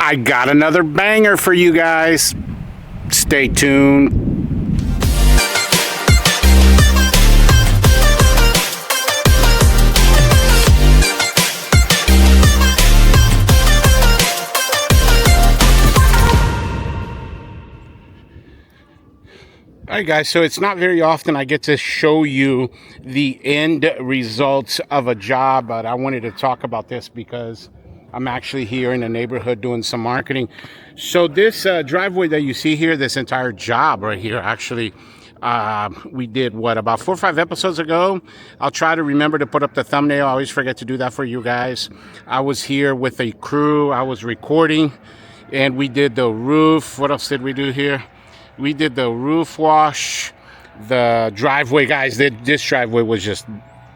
I got another banger for you guys. Stay tuned. Alright guys, so it's not very often I get to show you the end results of a job, but I wanted to talk about this because I'm actually here in the neighborhood doing some marketing. So this driveway that you see here, this entire job right here, actually, we did what, about 4 or 5 episodes ago. I'll try to remember to put up the thumbnail. I always forget to do that for you guys. I was here with a crew. I was recording and we did the roof. What else did we do here? We did the roof wash, the driveway, guys. This driveway was just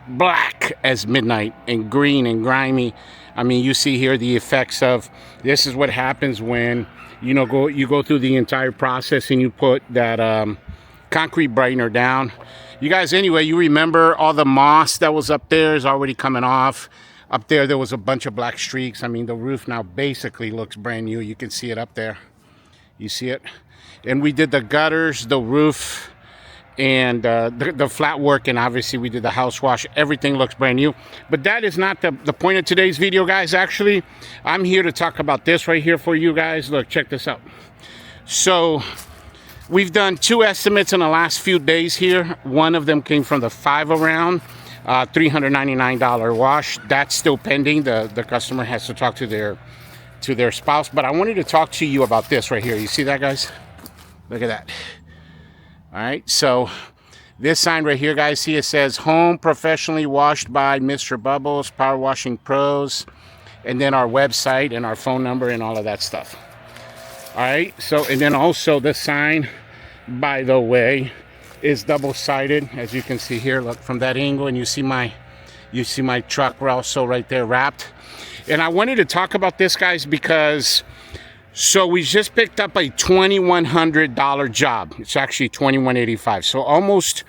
black as midnight and green and grimy. I mean, you see here the effects of this is what happens when you go through the entire process and you put that concrete brightener down. You guys, anyway, you remember all the moss that was up there is already coming off. Up there was a bunch of black streaks. I mean, the roof now basically looks brand new. You can see it up there. You see it? And we did the gutters, the roof, and the flat work, and obviously we did the house wash. Everything looks brand new. But that is not the point of today's video, guys. Actually, I'm here to talk about this right here for you guys. Look, check this out. So we've done 2 estimates in the last few days here. One of them came from the 5 around, $399 wash. That's still pending. The customer has to talk to their spouse. But I wanted to talk to you about this right here. You see that, guys? Look at that. All right, so this sign right here, guys, see it says home professionally washed by Mr. Bubbles, Power Washing Pros, and then our website and our phone number and all of that stuff. All right, so, and then also the sign, by the way, is double-sided, as you can see here. Look from that angle, and you see my truck also right there wrapped. And I wanted to talk about this, guys, because so we just picked up a $2,100 job. It's actually $2,185. So almost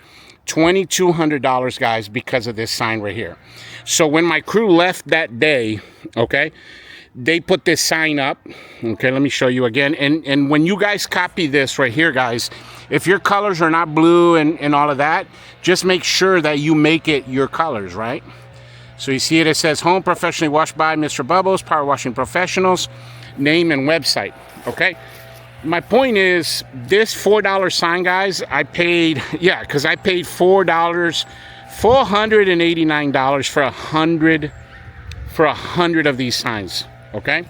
$2,200, guys, because of this sign right here. So when my crew left that day, okay, they put this sign up. Okay, let me show you again. And when you guys copy this right here, guys, if your colors are not blue and all of that, just make sure that you make it your colors, right? So you see it says home professionally washed by Mr. Bubbles, Power Washing Professionals, name and website. Okay, my point is this $4 sign, guys, I paid, yeah, because I paid $489 for 100 of these signs. Okay,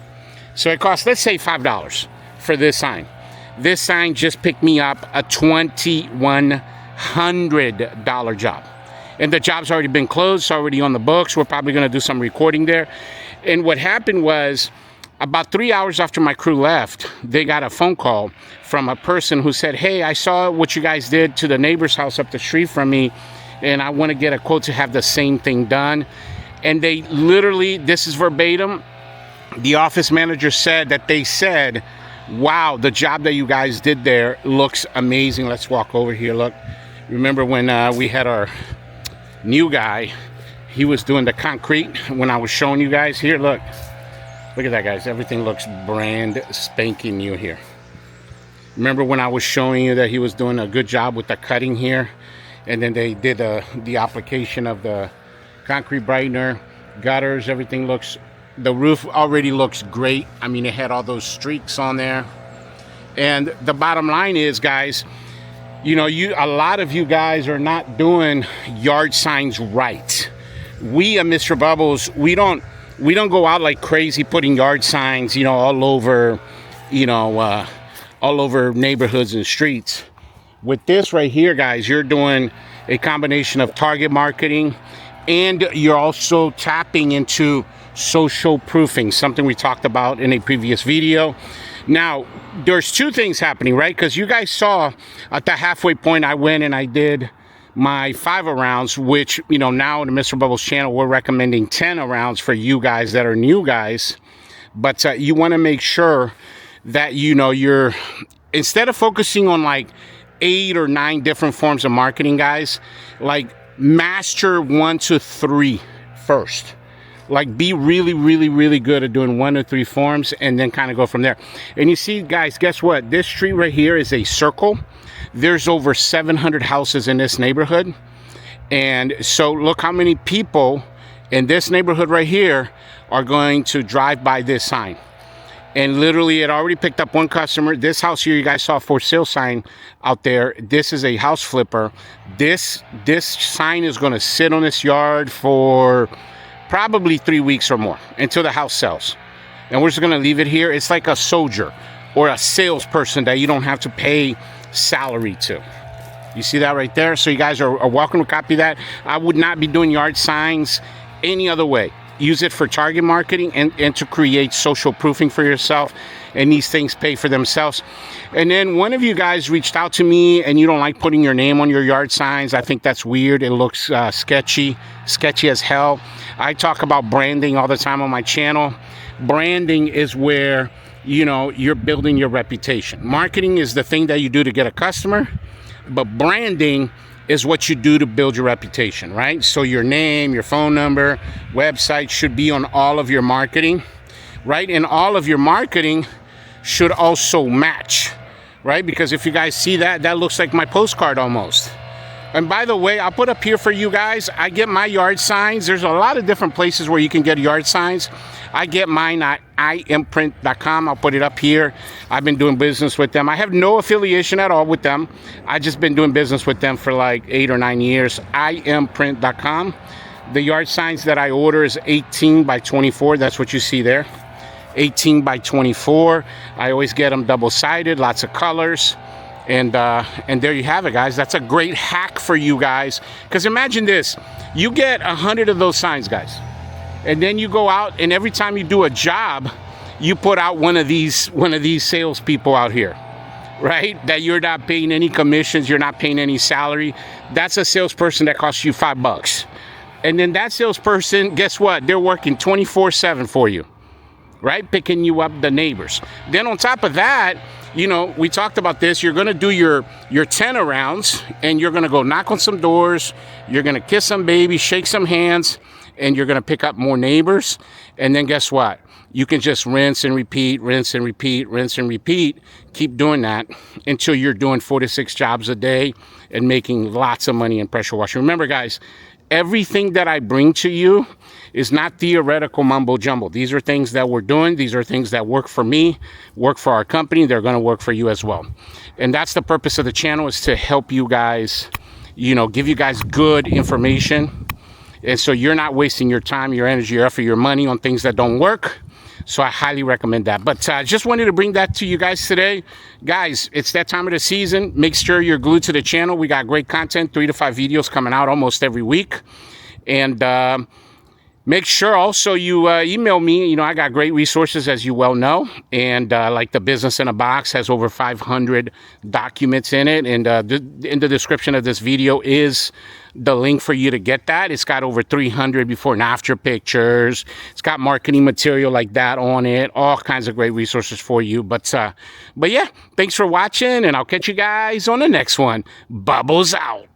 so it costs, let's say, $5 for this sign. This sign just picked me up a $2,100 job, and the job's already been closed. It's already on the books. We're probably going to do some recording there. And what happened was, about 3 hours after my crew left, they got a phone call from a person who said, hey, I saw what you guys did to the neighbor's house up the street from me, and I want to get a quote to have the same thing done. And they literally, this is verbatim, the office manager said that they said, wow, the job that you guys did there looks amazing. Let's walk over here. Look, remember when we had our new guy, he was doing the concrete when I was showing you guys here. Look at that, guys. Everything looks brand spanking new here. Remember when I was showing you that he was doing a good job with the cutting here, and then they did the application of the concrete brightener, gutters, everything looks, the roof already looks great. I mean, it had all those streaks on there. And the bottom line is, guys, you know, a lot of you guys are not doing yard signs right. We at Mr. Bubbles, we don't go out like crazy putting yard signs, you know, all over, you know, all over neighborhoods and streets. With this right here, guys, you're doing a combination of target marketing, and you're also tapping into social proofing, something we talked about in a previous video. Now, there's 2 things happening, right? Because you guys saw at the halfway point, I went and I did my 5 rounds, which, you know, now on the Mr. Bubbles channel, we're recommending 10 rounds for you guys that are new guys. But you want to make sure that, you know, you're, instead of focusing on like 8 or 9 different forms of marketing, guys, like master 1 to 3 first. Like, be really, really, really good at doing 1 or 3 forms and then kind of go from there. And you see, guys, guess what? This street right here is a circle. There's over 700 houses in this neighborhood. And so look how many people in this neighborhood right here are going to drive by this sign. And literally, it already picked up one customer. This house here, you guys saw a for sale sign out there. This is a house flipper. This sign is going to sit on this yard for probably 3 weeks or more until the house sells. And we're just going to leave it here. It's like a soldier or a salesperson that you don't have to pay salary to. You see that right there? So you guys are welcome to copy that. I would not be doing yard signs any other way. Use it for target marketing and to create social proofing for yourself, and these things pay for themselves. And then one of you guys reached out to me and you don't like putting your name on your yard signs. I think that's weird. It looks sketchy as hell. I talk about branding all the time on my channel. Branding is where, you know, you're building your reputation. Marketing is the thing that you do to get a customer, but branding is what you do to build your reputation, right? So your name, your phone number, website should be on all of your marketing, right? And all of your marketing should also match, right? Because if you guys see that, that looks like my postcard almost. And by the way, I'll put up here for you guys, I get my yard signs. There's a lot of different places where you can get yard signs. I get mine at 𝐅𝐈𝐋𝐄𝐒. I'll put it up here. I've been doing business with them. I have no affiliation at all with them. I just been doing business with them for like 8 or 9 years. 𝐅𝐈𝐋𝐄𝐒. The yard signs that I order is 18 by 24. That's what you see there. 18 by 24. I always get them double-sided, lots of colors. And there you have it, guys. That's a great hack for you guys. Because imagine this. You get 100 of those signs, guys. And then you go out, and every time you do a job, you put out one of these salespeople out here, right? That you're not paying any commissions, you're not paying any salary. That's a salesperson that costs you $5. And then that salesperson, guess what? They're working 24/7 for you, right? Picking you up the neighbors. Then on top of that, you know, we talked about this. You're going to do your 10 arounds, and you're going to go knock on some doors. You're going to kiss some babies, shake some hands, and you're going to pick up more neighbors. And then guess what? You can just rinse and repeat, rinse and repeat, rinse and repeat. Keep doing that until you're doing 4 to 6 jobs a day and making lots of money in pressure washing. Remember, guys, everything that I bring to you is not theoretical mumbo jumbo. These are things that we're doing. These are things that work for me, work for our company. They're going to work for you as well. And that's the purpose of the channel, is to help you guys, you know, give you guys good information. And so you're not wasting your time, your energy, your effort, your money on things that don't work. So I highly recommend that. But I just wanted to bring that to you guys today. Guys, it's that time of the season. Make sure you're glued to the channel. We got great content, 3 to 5 videos coming out almost every week. And make sure also you email me. You know, I got great resources, as you well know. And like the Business in a Box has over 500 documents in it. And in the description of this video is the link for you to get that. It's got over 300 before and after pictures. It's got marketing material like that on it. All kinds of great resources for you. But yeah, thanks for watching, and I'll catch you guys on the next one. Bubbles out.